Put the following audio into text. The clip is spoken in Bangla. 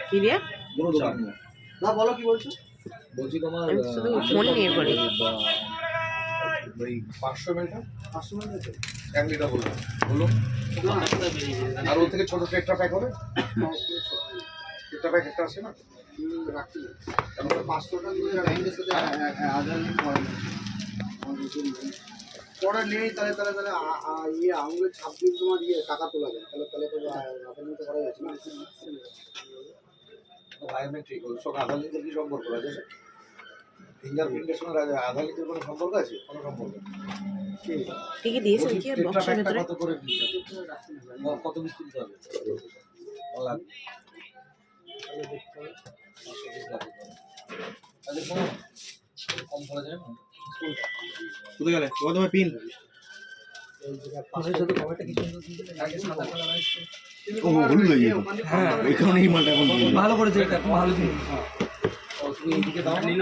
কি দিয়ে? না বলো কি বলছো? বলছি তোমার আমি শুধু ফোন নিয়ে পড়ি। ওই 500 ml 500 ml আছে? 1 লিটার বলুন বলুন। আর ওর থেকে ছোট টেট্রা প্যাক হবে? টেট্রা প্যাক একটা আছে না? রাখি। তারপরে 500 টাকা করে ব্যাংকের সাথে আধার লিঙ্ক করা নেই। পরে নেই তাহলে ইয়ে আঙুলের ছাপ দিয়ে তোমার ইয়ে টাকা তোলা যায়। তাহলে তো আধার লিঙ্ক করা যাচ্ছে না। বায়োমেট্রিক ওর সঙ্গে আধার লিঙ্কের কি সম্পর্ক আছে? ফিঙ্গারপ্রিন্টের সঙ্গে আধার লিঙ্কের কোনো সম্পর্ক আছে? কোনো সম্পর্ক নেই। কি কি দিয়েছেন কি টেট্রা বক্সের প্যাকটা ভেতরে? কত করে দিচ্ছেন? কত পিস তুলতে হবে? লাগবে। কম করা যায় না? কোথায় গেলে? তোমার পিন ও হলুদ হয়ে যায়। হ্যাঁ, ওই কারণে এই মালটা এখন ভালো করেছে, এটা ভালো জিনিস। তুমি এইদিকে দাও না।